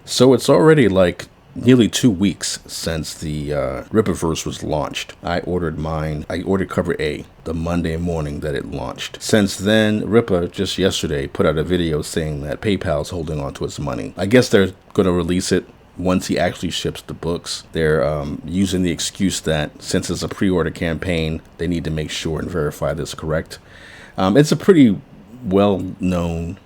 So it's already like nearly 2 weeks since the Rippaverse was launched. I ordered mine. I ordered cover A the Monday morning that it launched. Since then, Rippa just yesterday put out a video saying that PayPal's holding on to its money. I guess they're going to release it once he actually ships the books. They're using the excuse that since it's a pre-order campaign, they need to make sure and verify this correct. It's a pretty well-known,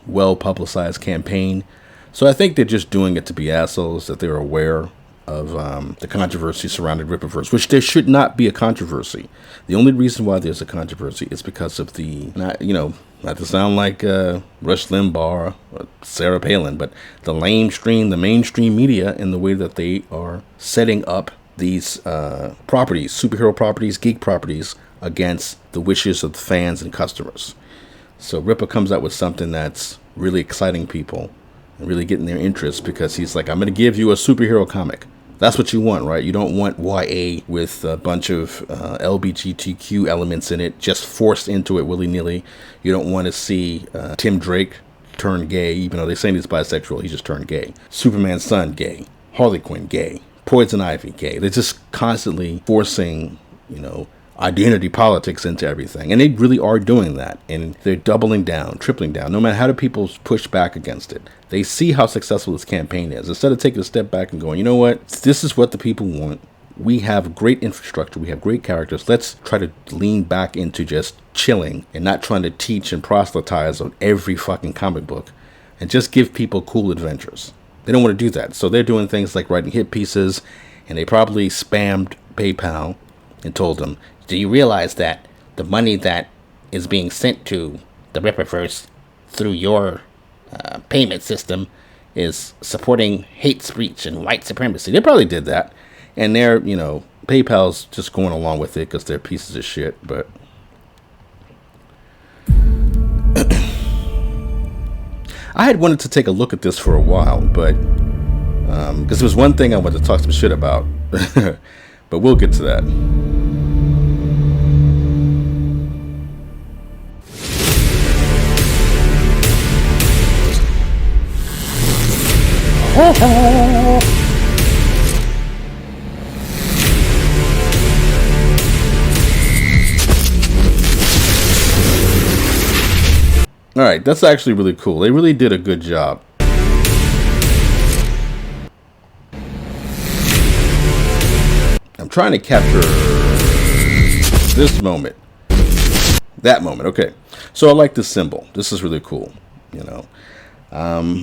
well-publicized campaign. So I think they're just doing it to be assholes, that they're aware of the controversy surrounding Rippaverse, which there should not be a controversy. The only reason why there's a controversy is because of the, not to sound like Rush Limbaugh or Sarah Palin, but the mainstream media and the way that they are setting up these properties, superhero properties, geek properties, against the wishes of the fans and customers. So Rippa comes out with something that's really exciting people, really getting their interest, because he's like, I'm going to give you a superhero comic. That's what you want, right? You don't want YA with a bunch of LGBTQ elements in it, just forced into it willy-nilly. You don't want to see Tim Drake turn gay, even though they're saying he's bisexual. He just turned gay. Superman's son, gay. Harley Quinn, gay. Poison Ivy, gay. They're just constantly forcing, identity politics into everything. And they really are doing that. And they're doubling down, tripling down. No matter how do people push back against it, they see how successful this campaign is. Instead of taking a step back and going, you know what? This is what the people want. We have great infrastructure. We have great characters. Let's try to lean back into just chilling and not trying to teach and proselytize on every fucking comic book, and just give people cool adventures. They don't want to do that. So they're doing things like writing hit pieces, and they probably spammed PayPal and told them, do you realize that the money that is being sent to the Rippaverse through your payment system is supporting hate speech and white supremacy? They probably did that. And they're, PayPal's just going along with it because they're pieces of shit. But I had wanted to take a look at this for a while, but because there was one thing I wanted to talk some shit about. But we'll get to that. Alright, that's actually really cool. They really did a good job. I'm trying to capture this moment. That moment, okay. So I like this symbol. This is really cool,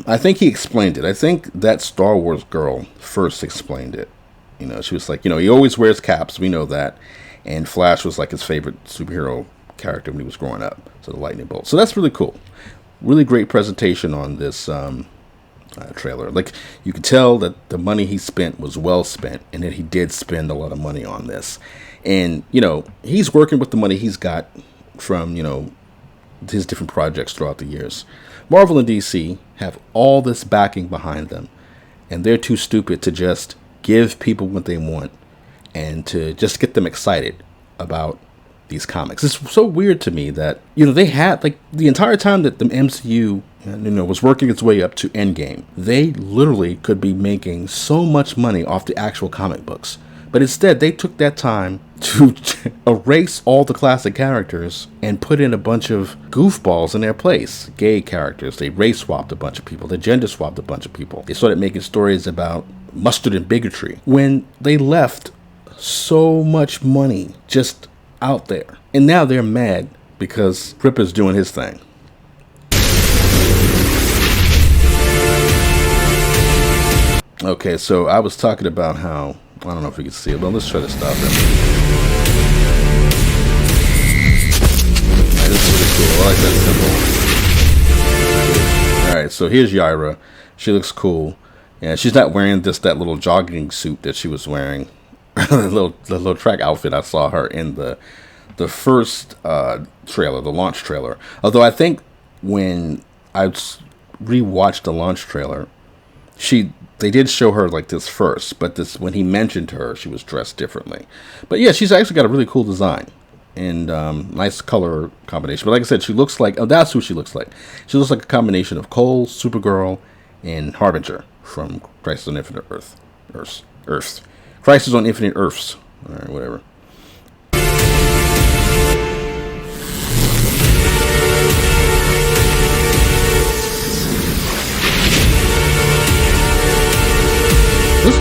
I think he explained it. I think that Star Wars girl first explained it. She was like, he always wears caps. We know that. And Flash was like his favorite superhero character when he was growing up. So the lightning bolt. So that's really cool. Really great presentation on this trailer. Like, you could tell that the money he spent was well spent, and that he did spend a lot of money on this. And, he's working with the money he's got from, his different projects throughout the years. Marvel and DC have all this backing behind them, and they're too stupid to just give people what they want and to just get them excited about these comics. It's so weird to me that, they had, like, the entire time that the MCU, was working its way up to Endgame, they literally could be making so much money off the actual comic books. But instead, they took that time to erase all the classic characters and put in a bunch of goofballs in their place. Gay characters. They race swapped a bunch of people. They gender swapped a bunch of people. They started making stories about mustard and bigotry when they left so much money just out there. And now they're mad because Ripper's doing his thing. Okay, so I was talking about how, I don't know if you can see it, but let's try to stop it. Alright, this is really cool. I like that symbol. Alright, so here's Yara. She looks cool. And she's not wearing that little jogging suit that she was wearing. the little track outfit I saw her in the first trailer, the launch trailer. Although I think when I rewatched the launch trailer, they did show her like this first, but when he mentioned her, she was dressed differently. But yeah, she's actually got a really cool design and nice color combination. But like I said, she looks like, that's who she looks like. She looks like a combination of Cole, Supergirl, and Harbinger from Crisis on Infinite Earths. Crisis on Infinite Earths. All right, whatever. This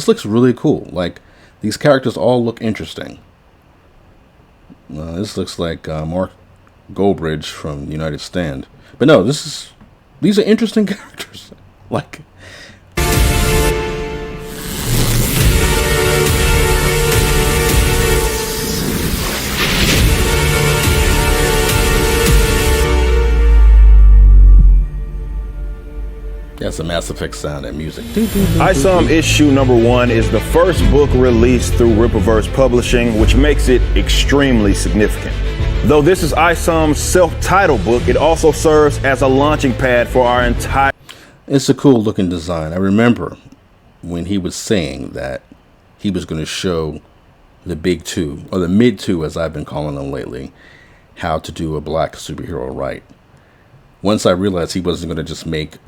looks really cool. Like, these characters all look interesting. This looks like Mark Goldbridge from the United Stand. But no, these are interesting characters. Like, that's a Mass Effect sound and music. Isom issue number 1 is the first book released through Rippaverse Publishing, which makes it extremely significant. Though this is Isom's self-titled book, it also serves as a launching pad for our entire... It's a cool looking design. I remember when he was saying that he was going to show the big two, or the mid two as I've been calling them lately, how to do a black superhero right. Once I realized he wasn't going to just make,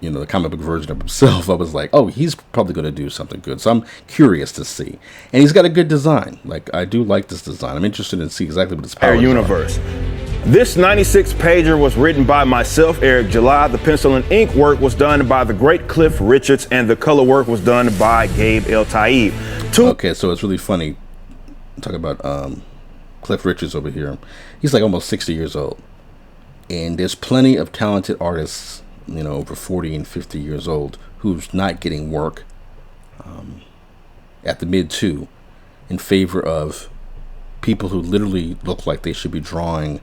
the comic book version of himself, I was like, oh, he's probably going to do something good. So I'm curious to see. And he's got a good design. Like, I do like this design. I'm interested in see exactly what his powers universe. This 96-pager was written by myself, Eric July. The pencil and ink work was done by the great Cliff Richards, and the color work was done by Gabe El Taib. Okay, so it's really funny. Talk about Cliff Richards over here. He's like almost 60 years old. And there's plenty of talented artists, over 40 and 50 years old, who's not getting work at the mid two in favor of people who literally look like they should be drawing,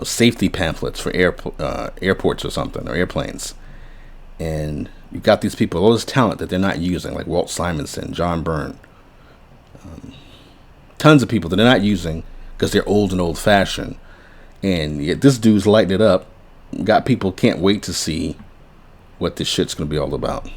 safety pamphlets for airports or something, or airplanes. And you've got these people, all this talent that they're not using, like Walt Simonson, John Byrne, tons of people that they're not using because they're old and old-fashioned. And yet this dude's lighting it up. Got people can't wait to see what this shit's going to be all about.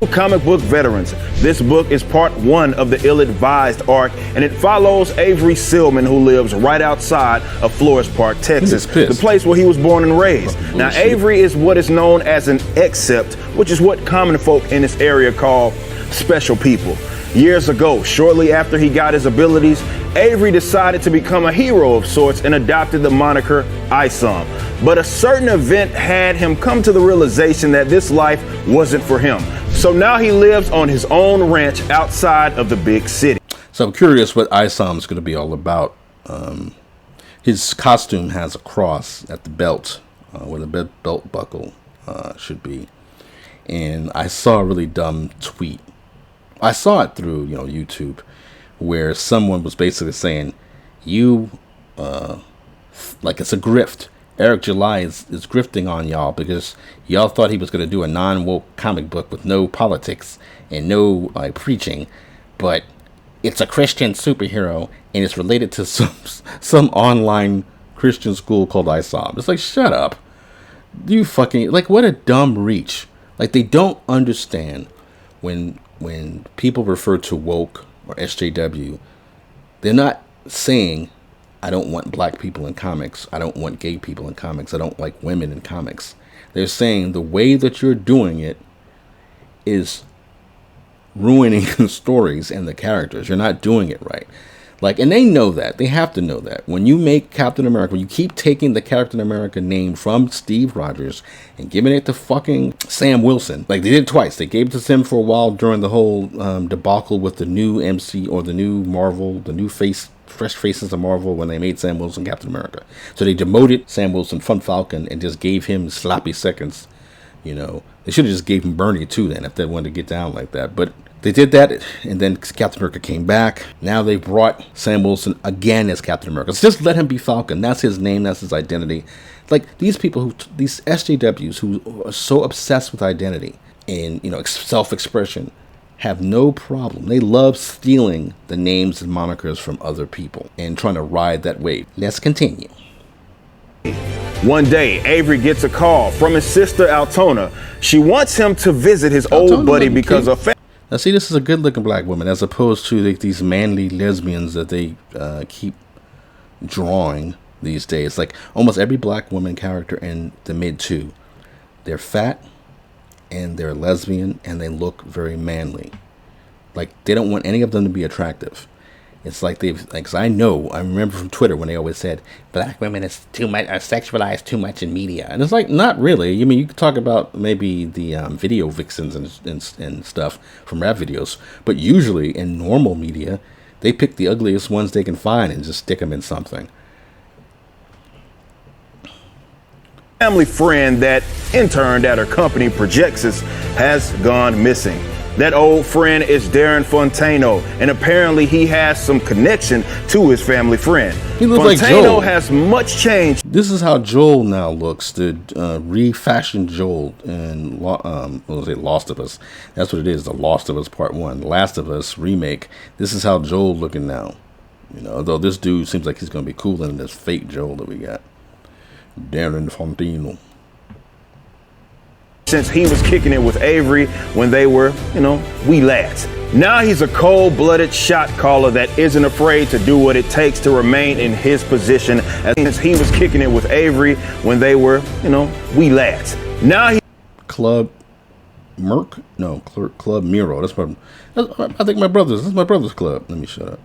Comic book veterans, this book is part 1 of the ill-advised arc, and it follows Avery Silman, who lives right outside of Flores Park, Texas, the place where he was born and raised. Now, Avery is what is known as an accept, which is what common folk in this area call special people. Years ago, shortly after he got his abilities, Avery decided to become a hero of sorts and adopted the moniker Isom. But a certain event had him come to the realization that this life wasn't for him. So now he lives on his own ranch outside of the big city. So I'm curious what Isom is going to be all about. His costume has a cross at the belt, where the belt buckle should be. And I saw a really dumb tweet. I saw it through, YouTube, where someone was basically saying, like it's a grift. Eric July is grifting on y'all because y'all thought he was going to do a non-woke comic book with no politics and no preaching, but it's a Christian superhero and it's related to some online Christian school called Isom. It's like, shut up. You fucking, like, what a dumb reach. Like, they don't understand when people refer to woke or SJW, they're not saying, I don't want black people in comics. I don't want gay people in comics. I don't like women in comics. They're saying the way that you're doing it is ruining the stories and the characters. You're not doing it right. Like, and they know that. They have to know that. When you make Captain America, when you keep taking the Captain America name from Steve Rogers and giving it to fucking Sam Wilson, like they did twice. They gave it to Sam for a while during the whole debacle with the new MC or the new Marvel, the new fresh faces of Marvel when they made Sam Wilson Captain America. So they demoted Sam Wilson from Falcon and just gave him sloppy seconds. They should have just gave him Bernie too then if they wanted to get down like that. But they did that, and then Captain America came back. Now they brought Sam Wilson again as Captain America. So just let him be Falcon. That's his name. That's his identity. Like, these people, these SJWs who are so obsessed with identity and, self-expression, have no problem. They love stealing the names and monikers from other people and trying to ride that wave. Let's continue. One day, Avery gets a call from his sister Altona. She wants him to visit his old buddy because of... Now, see, this is a good-looking black woman as opposed to these manly lesbians that they keep drawing these days. Like, almost every black woman character in the mid-2 They're fat and they're lesbian and they look very manly. Like, they don't want any of them to be attractive. It's like cause I remember from Twitter when they always said black women is too much, are sexualized too much in media. And it's like, not really. I mean, you could talk about maybe the video vixens and stuff from rap videos, but usually in normal media, they pick the ugliest ones they can find and just stick them in something. Family friend that interned at her company Projexis has gone missing. That old friend is Darren Fontano, and apparently he has some connection to his family friend. He looks like Fontano Joel. has much changed. This is how Joel now looks. The refashioned Joel in Lost of Us. That's what it is. The Lost of Us Part 1. Last of Us remake. This is how Joel looking now. You know, although this dude seems like he's going to be cooler than this fake Joel that we got. Darren Fontano. Since he was kicking it with Avery when they were, wee lads. Now he's a cold-blooded shot caller that isn't afraid to do what it takes to remain in his position. Since he was kicking it with Avery when they were, wee lads. Now he Club Merc? No, Club Miro. That's I think my brother's. That's my brother's club. Let me shut up.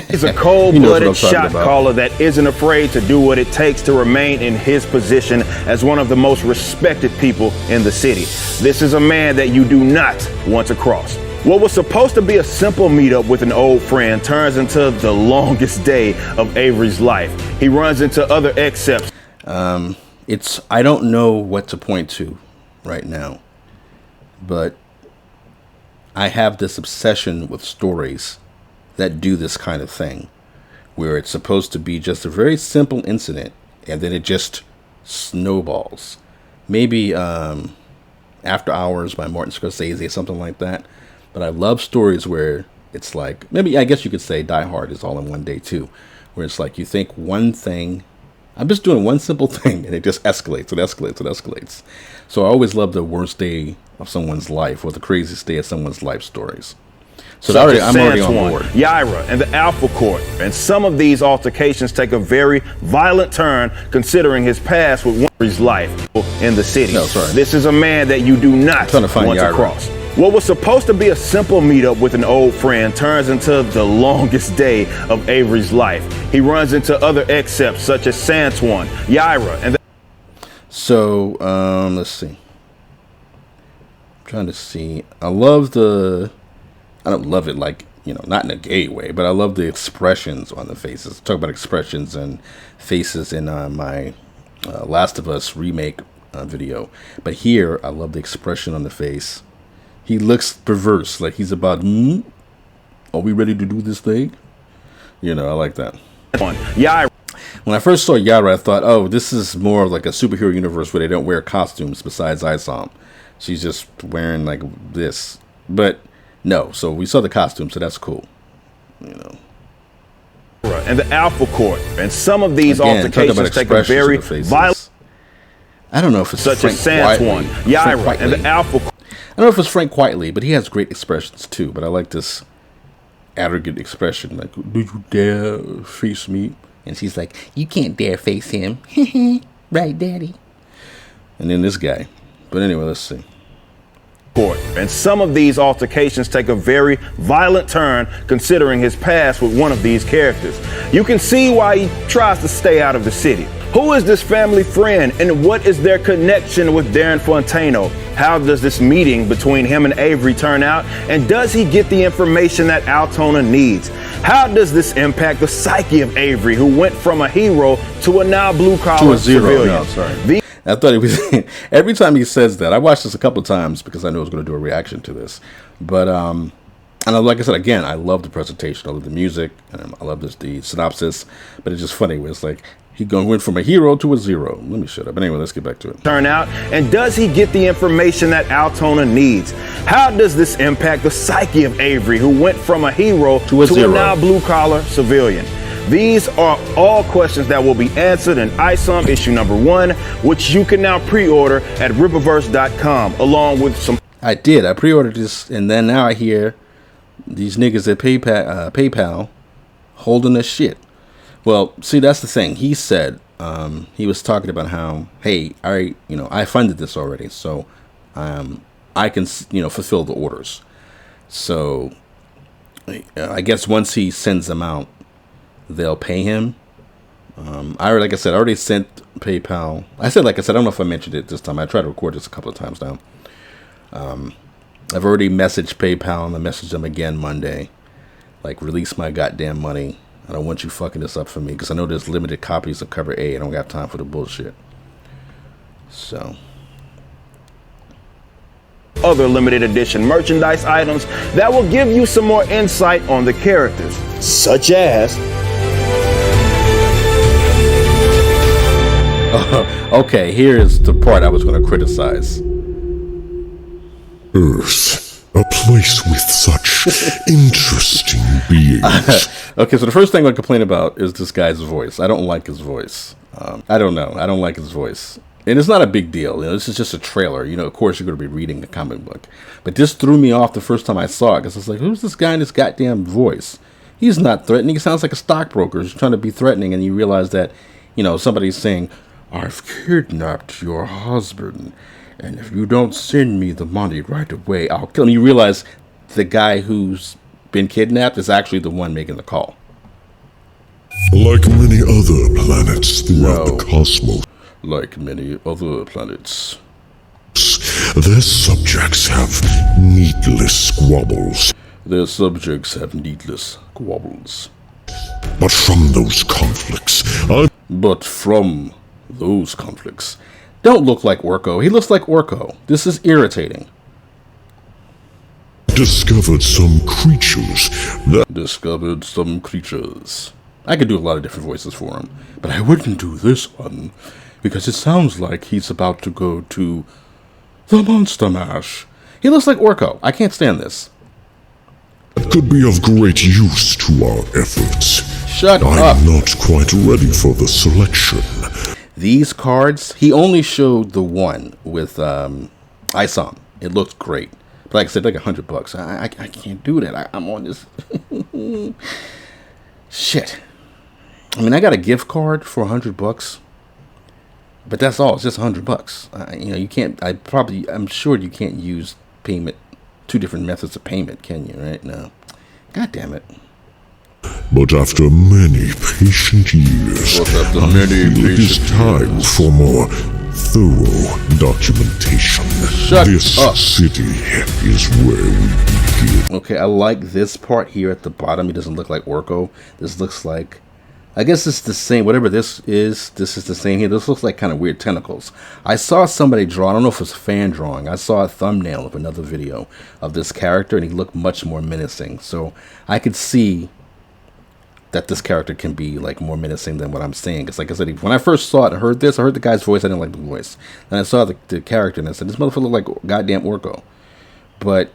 He's a cold-blooded shot caller that isn't afraid to do what it takes to remain in his position as one of the most respected people in the city. This is a man that you do not want to cross. What was supposed to be a simple meetup with an old friend turns into the longest day of Avery's life. He runs into other excepts. I don't know what to point to right now, but I have this obsession with stories that do this kind of thing, where it's supposed to be just a very simple incident and then it just snowballs. Maybe After Hours by Martin Scorsese, something like that. But I love stories where it's like, maybe I guess you could say Die Hard is all in one day too, where it's like you think one thing, I'm just doing one simple thing and it just escalates, it escalates, it escalates. So I always love the worst day of someone's life or the craziest day of someone's life stories. So I'm already on board. Yaira and the Alpha Court. And some of these altercations take a very violent turn considering his past with his life in the city. No, sorry. This is a man that you do not want to cross. What was supposed to be a simple meetup with an old friend turns into the longest day of Avery's life. He runs into other excepts such as Santuan, Yaira, and So, let's see. I'm trying to see. I don't love it like, not in a gay way, but I love the expressions on the faces. Talk about expressions and faces in my Last of Us remake video. But here, I love the expression on the face. He looks perverse, like he's about, are we ready to do this thing? I like that. Yaira. When I first saw Yara, I thought, oh, this is more of like a superhero universe where they don't wear costumes besides Isom. She's just wearing like this. But no, so we saw the costume, so that's cool. And the Alpha Court. And some of these altercations take a very violent. I don't know if it's such as Santuan, Yaira, and the Alpha Court. I don't know if it's Frank Whiteley, but he has great expressions too. But I like this arrogant expression, like, do you dare face me? And she's like, you can't dare face him. Right, Daddy? And then this guy. But anyway, let's see. And some of these altercations take a very violent turn considering his past with one of these characters. You can see why he tries to stay out of the city. Who is this family friend and what is their connection with Darren Fontano? How does this meeting between him and Avery turn out? And does he get the information that Altona needs? How does this impact the psyche of Avery, who went from a hero to a now blue-collar civilian? No, sorry. I thought it was every time he says that. I watched this a couple of times because I knew I was going to do a reaction to this. But and like I said again, I love the presentation, I love the music, and I love the synopsis. But it's just funny where it's like he went from a hero to a zero. Let me shut up. But anyway, let's get back to it. Turn out, and does he get the information that Altona needs? How does this impact the psyche of Avery, who went from a hero to a now blue-collar civilian? These are all questions that will be answered in Isom issue number 1, which you can now pre-order at Rippaverse.com, along with some. I did. I pre-ordered this, and then now I hear these niggas at PayPal holding this shit. Well, see, that's the thing. He said he was talking about how, hey, I funded this already, so I can, fulfill the orders. So I guess once he sends them out, they'll pay him. Like I said, I already sent PayPal. I don't know if I mentioned it this time. I tried to record this a couple of times now. I've already messaged PayPal, and I messaged them again Monday. Like, release my goddamn money. I don't want you fucking this up for me, because I know there's limited copies of cover A. I don't got time for the bullshit. So, other limited edition merchandise items that will give you some more insight on the characters, such as... Okay, here's the part I was going to criticize. Earth, a place with such interesting beings. Okay, so the first thing I'm going to complain about is this guy's voice. I don't like his voice. I don't know. I don't like his voice. And it's not a big deal. This is just a trailer. Of course you're going to be reading a comic book. But this threw me off the first time I saw it, because I was like, who's this guy in this goddamn voice? He's not threatening. He sounds like a stockbroker. He's trying to be threatening, and you realize that, somebody's saying, I've kidnapped your husband, and if you don't send me the money right away, I'll kill him. You realize the guy who's been kidnapped is actually the one making the call. Like many other planets throughout the cosmos. Like many other planets. Their subjects have needless squabbles. Their subjects have needless squabbles. But from those conflicts, don't look like Orko. He looks like Orko. This is irritating. Discovered some creatures. I could do a lot of different voices for him, but I wouldn't do this one, because it sounds like he's about to go to the Monster Mash. He looks like Orko. I can't stand this. It could be of great use to our efforts. Shut up. I'm not quite ready for the selection. These cards, he only showed the one with Isom. It looked great. But like I said, like $100. I can't do that. I'm on this. Shit. I mean, I got a gift card for $100. But that's all. It's just $100. You can't. I'm sure you can't use payment. 2 different methods of payment, can you? Right? No. God damn it. But after many patient years, I feel it is time for more thorough documentation. This city is where we begin. Okay, I like this part here at the bottom. It doesn't look like Orko. This looks like, I guess it's the same. Whatever this is the same here. This looks like kind of weird tentacles. I saw somebody draw, I don't know if it's a fan drawing. I saw a thumbnail of another video of this character, and he looked much more menacing. So I could see that this character can be like more menacing than what I'm saying. Because like I said, when I first saw it and heard this, I heard the guy's voice. I didn't like the voice. Then I saw the character and I said, this motherfucker look like goddamn Orko. But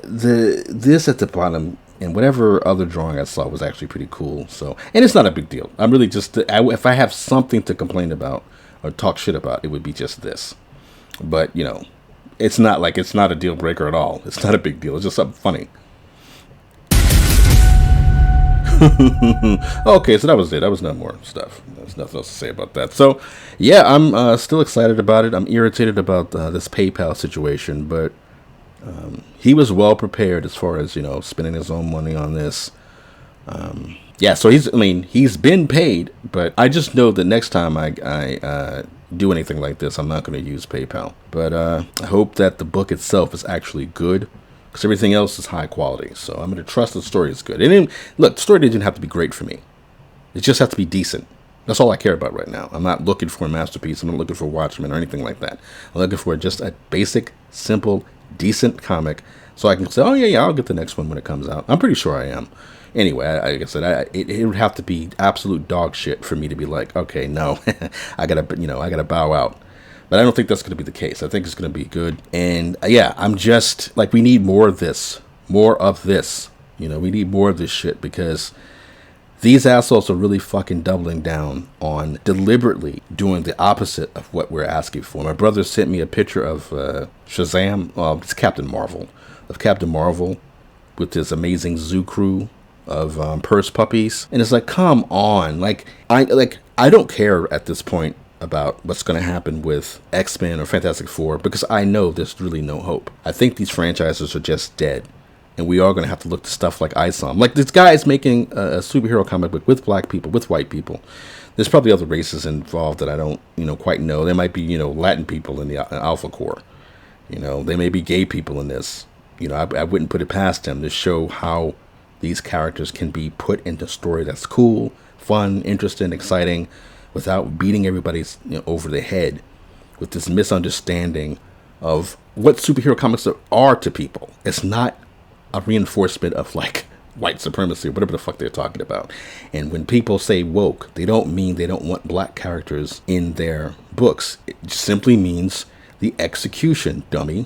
this at the bottom and whatever other drawing I saw was actually pretty cool. So, and it's not a big deal. I'm really just, if I have something to complain about or talk shit about, it would be just this. But it's not a deal breaker at all. It's not a big deal. It's just something funny. Okay, so that was it. That was no more stuff. There's nothing else to say about that. So, yeah, I'm still excited about it. I'm irritated about this PayPal situation, but he was well prepared as far as, spending his own money on this. Yeah, so he's been paid, but I just know that next time I do anything like this, I'm not going to use PayPal. But I hope that the book itself is actually good. Because everything else is high quality. So I'm going to trust the story is good. And look, the story didn't have to be great for me. It just has to be decent. That's all I care about right now. I'm not looking for a masterpiece. I'm not looking for Watchmen or anything like that. I'm looking for just a basic, simple, decent comic. So I can say, oh, yeah, I'll get the next one when it comes out. I'm pretty sure I am. Anyway, like I said, it would have to be absolute dog shit for me to be like, okay, no, I gotta bow out. But I don't think that's going to be the case. I think it's going to be good. And yeah, I'm just like, we need more of this. More of this. We need more of this shit, because these assholes are really fucking doubling down on deliberately doing the opposite of what we're asking for. My brother sent me a picture of Shazam. It's Captain Marvel. Of Captain Marvel with this amazing zoo crew of purse puppies. And it's like, come on. I don't care at this point about what's going to happen with X-Men or Fantastic Four, because I know there's really no hope. I think these franchises are just dead, and we are going to have to look to stuff like Isom. Like, this guy is making a superhero comic book with black people, with white people. There's probably other races involved that I don't, quite know. There might be, Latin people in the Alpha Corps. There may be gay people in this. I wouldn't put it past them to show how these characters can be put into a story that's cool, fun, interesting, exciting, without beating everybody over the head with this misunderstanding of what superhero comics are to people. It's not a reinforcement of like white supremacy or whatever the fuck they're talking about. And when people say woke, they don't mean they don't want black characters in their books. It simply means the execution, dummy.